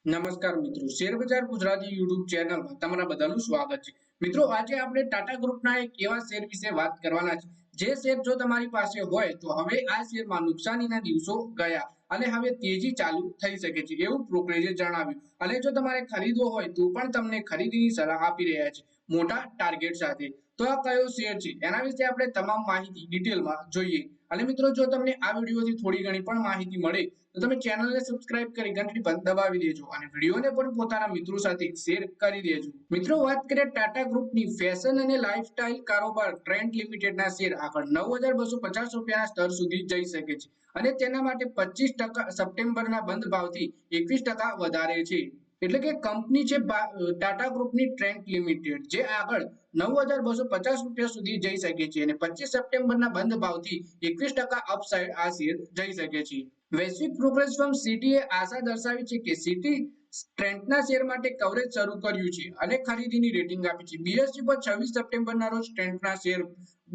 નમસ્કાર મિત્રો, શેરબજાર ગુજરાતી યુટ્યુબ ચેનલમાં તમારા બધાનું સ્વાગત છે। મિત્રો, આજે આપણે ટાટા ગ્રુપના એક એવા શેર વિશે વાત કરવાના છે જે શેર જો તમારી પાસે હોય તો હવે આ શેરમાં નુકસાનીના દિવસો ગયા અને હવે તેજી ચાલુ થઈ શકે છે એવું બ્રોકરેજે જણાવ્યું। અને જો તમારે ખરીદવો હોય તો પણ તમને ખરીદીની સલાહ આપી રહ્યા છે મોટા ટાર્ગેટ સાથે। તો આ કયો શેર છે એના વિશે આપણે તમામ માહિતી ડિટેલમાં જોઈએ। અને મિત્રો, જો તમને આ વિડીયોથી થોડી ઘણી પણ માહિતી મળે તો તમે ચેનલને સબસ્ક્રાઇબ કરી ઘંટડી પર દબાવી દેજો અને વિડીયોને પણ પોતાના મિત્રો સાથે શેર કરી દેજો। મિત્રો, વાત કરીએ ટાટા ગ્રુપની ફેશન અને લાઇફસ્ટાઇલ કારોબાર ટ્રેન્ડ લિમિટેડના શેર આગળ 9250 રૂપિયાના સ્તર સુધી જઈ શકે છે અને તેના માટે 25% સપ્ટેમ્બરના બંધ ભાવથી 21% વધારે છે। એટલે કે કંપની છે ટાટા ગ્રુપની ટ્રેન્ડ લિમિટેડ જે આગળ 9250 રૂપિયા સુધી જઈ શકે છે અને 25 સપ્ટેમ્બરના બંધ ભાવથી 21% અપસાઇડ આ શેર જઈ શકે છે। વૈશ્વિક બ્રોકરેજ ફર્મ સિટીએ આશા દર્શાવી છે કે સિટી ટ્રેન્ડના શેર માટે કવરેજ શરૂ કર્યું છે અને ખરીદીની રેટિંગ આપી છે। બીએસઈ પર 26 સપ્ટેમ્બરના રોજ ટ્રેન્ડના શેર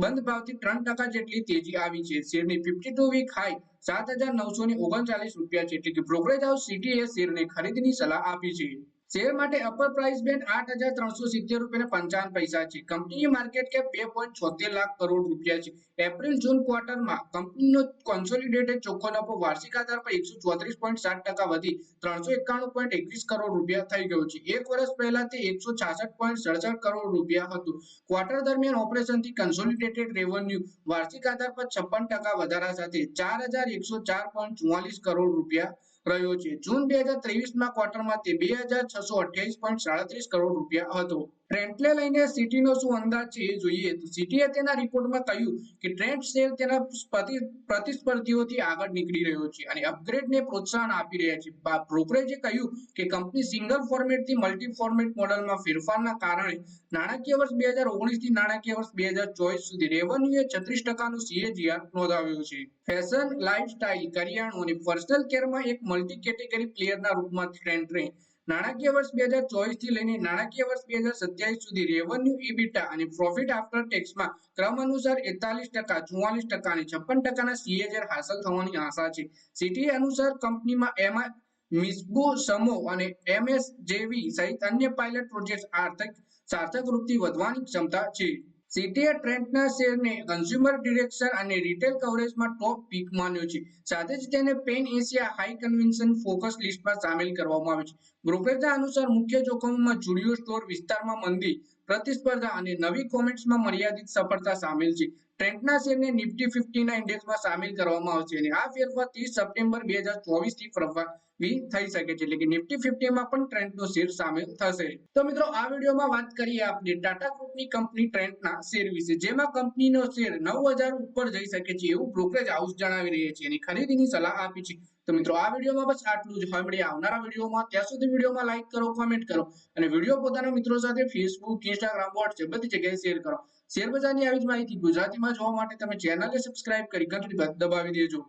બંધ ભાવથી 3% જેટલી તેજી આવી છે। શેરની 52 વીક હાઈ 7939 રૂપિયા છે। એટલે કે બ્રોકરેજ હાઉસ સિટીએ શેરને ખરીદીની સલાહ આપી છે। શેર માટે અપર પ્રાઇસ બેન્ડ 8370 રૂપિયા 55 છે। કંપનીની માર્કેટ કેપ 2.76 લાખ કરોડ રૂપિયા છે। એપ્રિલ જૂન ક્વાર્ટરમાં કંપનીનો કોન્સોલિડેટેડ ચોખ્ખો નફો વાર્ષિક આધાર પર 134.7% વધી 391.21 કરોડ રૂપિયા થઈ ગયો છે। એક વર્ષ પહેલા તે 166.67 કરોડ રૂપિયા હતું। ક્વાર્ટર દરમિયાન ઓપરેશનથી કન્સોલિડેટેડ રેવન્યુ વાર્ષિક આધાર પર 56% વધારા સાથે 4104.44 કરોડ રૂપિયા રહ્યો છે। જૂન 2023ના ક્વાર્ટરમાં તે 2628.37 કરોડ રૂપિયા હતો। ટ્રેન્ડને લઈને સિટીનો શું અંદાજ છે એ જોઈએ તો સિટીએ તેના રિપોર્ટમાં કહ્યું કે ટ્રેન્ડ શેર તેના પ્રતિસ્પર્ધીઓથી આગળ નીકળી રહ્યો છે અને અપગ્રેડને પ્રોત્સાહન આપી રહ્યા છે। બ્રોકરેજે કહ્યું કે કંપની સિંગલ ફોર્મેટથી મલ્ટી ફોર્મેટ મોડલમાં ફેરફારના કારણે નાણાકીય વર્ષ 2019 થી નાણાકીય વર્ષ 2024 સુધી રેવન્યુએ 36%નું CAGR નોંધાવ્યું છે। ફેશન, લાઇફસ્ટાઇલ, કરિયાણું અને પર્સનલ કેરમાં એક મલ્ટી કેટેગરી પ્લેયરના રૂપમાં ટ્રેન્ડે નાણાકીય વર્ષ 2024 થી લઈને નાણાકીય વર્ષ 2027 સુધી રેવન્યુ, ઇબિટા અને પ્રોફિટ આફ્ટર ટેક્સમાં ક્રમ અનુસાર 41%, 44% અને 56%ના CAGR હાંસલ થવાની આશા છે। સિટી અનુસાર કંપનીમાં એમાં મિસ્બુ સમો અને એમએસજેવી સહિત અન્ય પાયલટ પ્રોજેક્ટ્સ આર્થિક સાર્થક રૂપથી વધવાની ક્ષમતા છે। સિટીએ ટ્રેન્ડના શેરને કન્ઝ્યુમર ડિરેક્શન અને રિટેલ કવરેજમાં ટોપ પીક માન્યો છે। સાથે જ તેને pan Asia high conviction focus લિસ્ટમાં સામેલ કરવામાં આવ્યો છે। બ્રોકરેજના અનુસાર મુખ્ય જોખમોમાં જુડિયો સ્ટોર વિસ્તારમાં મંદી, પ્રતિસ્પર્ધા અને નવી કોમેન્ટ્સમાં મર્યાદિત સફળતા સામેલ છે। ટ્રેન્ડના શેરને નિફ્ટી 50ના ઇન્ડેક્સમાં સામેલ કરવામાં આવશે અને આ ફેરફાર 30 સપ્ટેમ્બર 2024 થી પ્રભાવી થઈ શકે છે। એટલે કે નિફ્ટી 50માં પણ ટ્રેન્ડનો શેર સામેલ થશે। તો મિત્રો, આ વિડીયોમાં વાત કરીએ આપણે ટાટા ગ્રુપની કંપની ટ્રેન્ડના શેર વિશે, જેમાં કંપનીનો શેર 9000 ઉપર જઈ શકે છે એવું બ્રોકરેજ હાઉસ જણાવી રહ્યા છે અને ખરીદીની સલાહ આપી છે। તો મિત્રો, આ વિડીયોમાં બસ આટલું જ। હવે મળીએ આવનારા વિડીયોમાં। ત્યાં સુધી વિડીયોમાં લાઈક કરો, કોમેન્ટ કરો અને વિડીયો પોતાના મિત્રો સાથે ફેસબુક, ઇન્સ્ટાગ્રામ, વોટ્સએપ બધી જગ્યાએ શેર કરો। શેર બજારની આવી જ માહિતી ગુજરાતીમાં જોવા માટે તમે ચેનલને સબસ્ક્રાઇબ કરી ઘંટડી દબાવી દેજો।